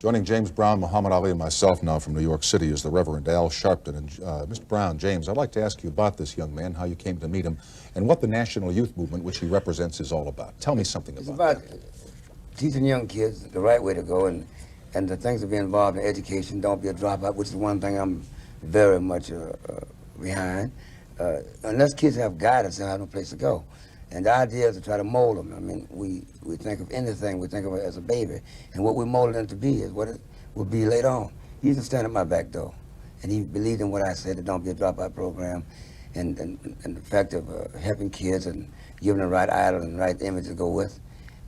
Joining James Brown, Muhammad Ali, and myself now from New York City is the Reverend Al Sharpton. And Mr. Brown, James, I'd like to ask you about this young man, how you came to meet him, and what the National Youth Movement, which he represents, is all about. Tell me something about that. It's about teaching young kids the right way to go, and the things to be involved in education. Don't be a dropout, which is one thing I'm very much behind. Unless kids have guidance, they have no place to go. And the idea is to try to mold them. I mean, we think of anything, we think of it as a baby. And what we molded them to be is what it will be later on. He used to stand at my back door, and he believed in what I said, the Don't Be a Dropout program, and the fact of helping kids and giving them the right idol and the right image to go with,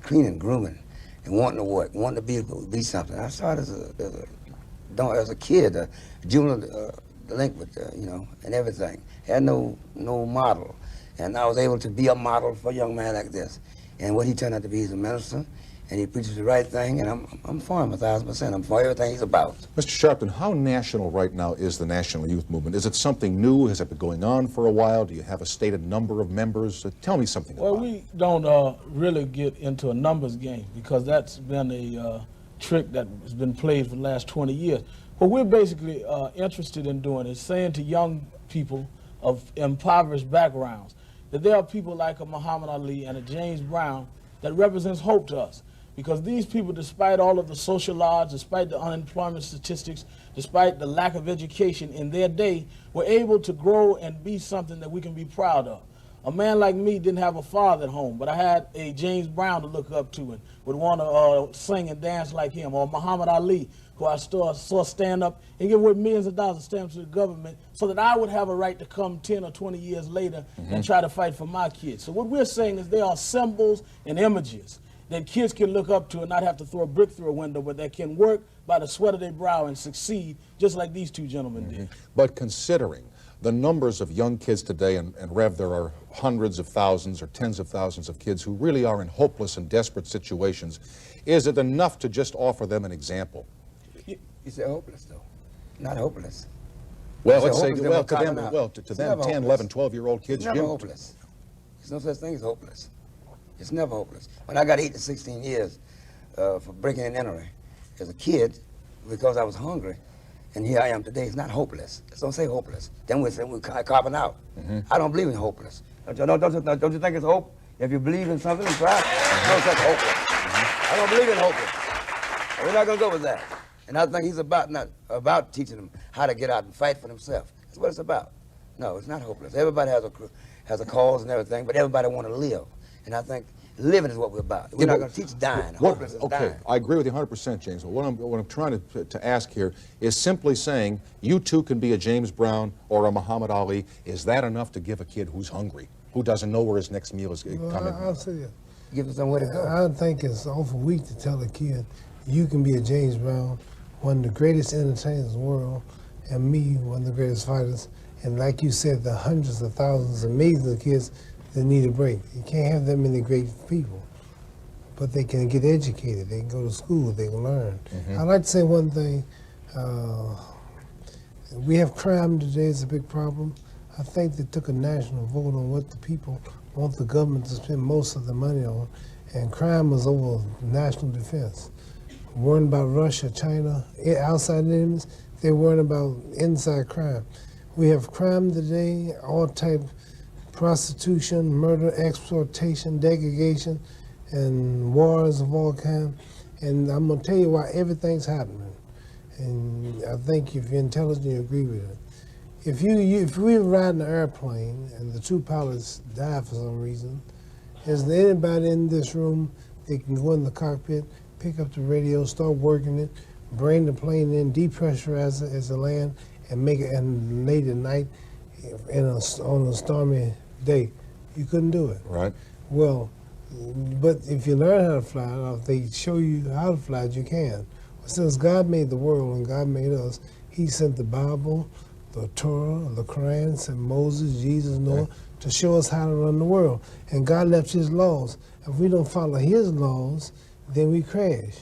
cleaning, grooming, and wanting to work, wanting to be something. I started as a kid, a juvenile delinquent, you know, and everything. Had no model. And I was able to be a model for a young man like this. And what he turned out to be, he's a minister, and he preaches the right thing, and I'm for him 1,000%. I'm for everything he's about. Mr. Sharpton, how national right now is the National Youth Movement? Is it something new? Has it been going on for a while? Do you have a stated number of members? Tell me something about it. Well, we don't really get into a numbers game, because that's been a trick that has been played for the last 20 years. What we're basically interested in doing is saying to young people of impoverished backgrounds that there are people like a Muhammad Ali and a James Brown that represents hope to us. Because these people, despite all of the social odds, despite the unemployment statistics, despite the lack of education in their day, were able to grow and be something that we can be proud of. A man like me didn't have a father at home, but I had a James Brown to look up to and would want to sing and dance like him, or Muhammad Ali, who I saw stand up and give away millions of dollars of stamps to the government so that I would have a right to come 10 or 20 years later and try to fight for my kids. So what we're saying is there are symbols and images that kids can look up to and not have to throw a brick through a window, but that can work by the sweat of their brow and succeed just like these two gentlemen did. But considering the numbers of young kids today, and Rev, there are hundreds of thousands or tens of thousands of kids who really are in hopeless and desperate situations, is it enough to just offer them an example? You say hopeless, though. Not hopeless. Well, let's say, well, to them, 10, 11, 12-year-old kids. It's never hopeless. There's no such thing as hopeless. It's never hopeless. When I got 8 to 16 years for breaking and entering as a kid, because I was hungry, and here I am today, it's not hopeless. Just don't say hopeless. Then we're carving out. I don't believe in hopeless. Don't you think it's hope? If you believe in something, try. No such hopeless. I don't believe in hopeless. We're not going to go with that. And I think he's not about teaching them how to get out and fight for themselves. That's what it's about. No, it's not hopeless. Everybody has a cause and everything, but everybody want to live. And I think living is what we're about. We're not going to teach dying. Hopeless is dying. I agree with you 100%, James. But what I'm trying to ask here is simply saying, you too can be a James Brown or a Muhammad Ali. Is that enough to give a kid who's hungry, who doesn't know where his next meal is coming? I'll say that. Give them somewhere to go. I think it's awful weak to tell a kid, you can be a James Brown, one of the greatest entertainers in the world, and me, one of the greatest fighters. And like you said, the hundreds of thousands of millions of kids that need a break. You can't have that many great people, but they can get educated, they can go to school, they can learn. I'd like to say one thing. We have crime today, it's a big problem. I think they took a national vote on what the people want the government to spend most of the money on, and crime was over national defense. Worrying about Russia, China, outside enemies, they're worrying about inside crime. We have crime today, all type prostitution, murder, exploitation, degradation, and wars of all kinds. And I'm gonna tell you why everything's happening. And I think if you're intelligent, you agree with it. If we were riding an airplane and the two pilots died for some reason, is there anybody in this room that can go in the cockpit, pick up the radio, start working it, bring the plane in, depressurize it as it land, and make it, and late at night on a stormy day? You couldn't do it. Right. Well, but if you learn how to fly, or if they show you how to fly, you can. Since God made the world and God made us, He sent the Bible, the Torah, the Quran, sent Moses, Jesus, Noah, to show us how to run the world. And God left His laws. If we don't follow His laws, then we crash.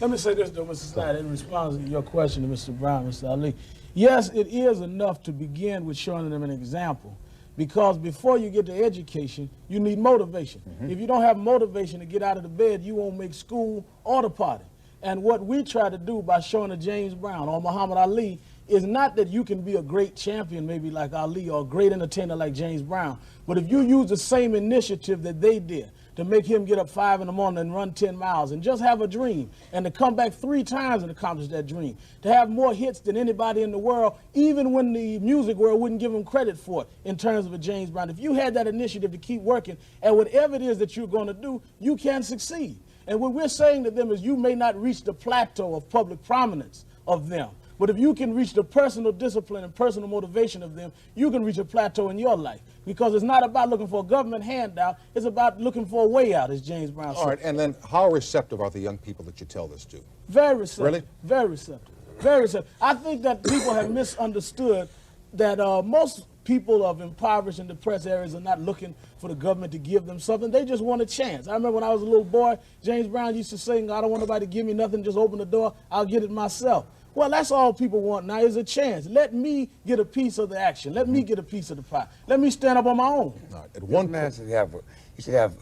Let me say this, though, Mr. Snyder, in response to your question to Mr. Brown, Mr. Ali. Yes, it is enough to begin with showing them an example, because before you get to education, you need motivation. If you don't have motivation to get out of the bed, you won't make school or the party. And what we try to do by showing a James Brown or Muhammad Ali is not that you can be a great champion maybe like Ali or a great entertainer like James Brown, but if you use the same initiative that they did to make him get up 5 in the morning and run 10 miles and just have a dream and to come back 3 times and accomplish that dream, to have more hits than anybody in the world, even when the music world wouldn't give him credit for it in terms of a James Brown. If you had that initiative to keep working at whatever it is that you're going to do, you can succeed. And what we're saying to them is you may not reach the plateau of public prominence of them, but if you can reach the personal discipline and personal motivation of them, you can reach a plateau in your life. Because it's not about looking for a government handout, it's about looking for a way out, as James Brown said. All right, and then how receptive are the young people that you tell this to? Very receptive. Really? Very receptive. Very receptive. I think that people have misunderstood that most people of impoverished and depressed areas are not looking for the government to give them something. They just want a chance. I remember when I was a little boy, James Brown used to sing, I don't want nobody to give me nothing, just open the door, I'll get it myself. Well, that's all people want now is a chance. Let me get a piece of the action. Let me get a piece of the pie. Let me stand up on my own. All right, at one Man point, you should have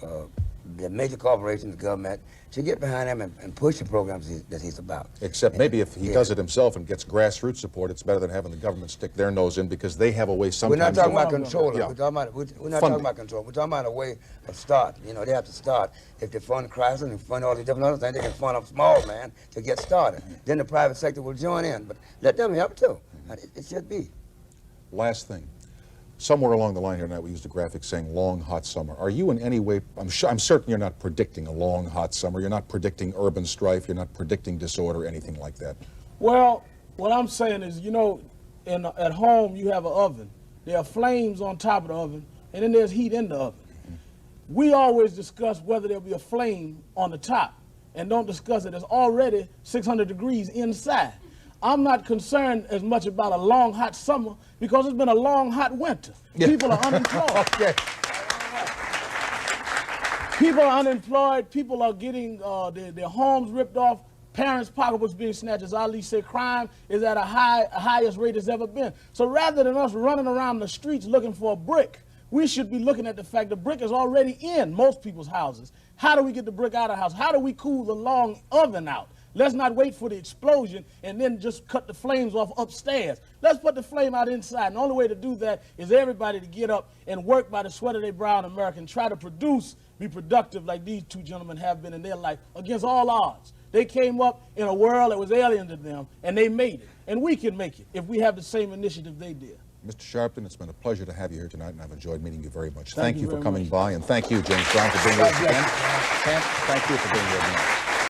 the major corporations, the government, should get behind him and push the programs that he's about. except maybe if he does it himself and gets grassroots support, it's better than having the government stick their nose in because they have a way We're sometimes. not talking about Yeah. control. Yeah. We're not Funding. talking about control. We're talking about a way of start. You know, they have to start. If they fund Chrysler and fund all the different other things, they can fund a small man to get started. Then the private sector will join in, but let them help too. It should be. Last thing. Somewhere along the line here tonight, we used a graphic saying long, hot summer. Are you in any way, I'm certain you're not predicting a long, hot summer. You're not predicting urban strife. You're not predicting disorder, anything like that. Well, what I'm saying is, you know, at home you have an oven. There are flames on top of the oven, and then there's heat in the oven. We always discuss whether there'll be a flame on the top and don't discuss it. It's already 600 degrees inside. I'm not concerned as much about a long, hot summer because it's been a long, hot winter. Yeah. People are unemployed. Okay. People are unemployed. People are getting their homes ripped off. Parents' pocketbooks being snatched. As Ali said, crime is at a highest rate it's ever been. So rather than us running around the streets looking for a brick, we should be looking at the fact the brick is already in most people's houses. How do we get the brick out of the house? How do we cool the long oven out? Let's not wait for the explosion and then just cut the flames off upstairs. Let's put the flame out inside. And the only way to do that is everybody to get up and work by the sweat of their brow in America and try to produce, be productive like these two gentlemen have been in their life against all odds. They came up in a world that was alien to them, and they made it. And we can make it if we have the same initiative they did. Mr. Sharpton, it's been a pleasure to have you here tonight, and I've enjoyed meeting you very much. Thank Thank you you for very coming much. by, and thank you, James Brown, for being with us again. Thank you for being here tonight.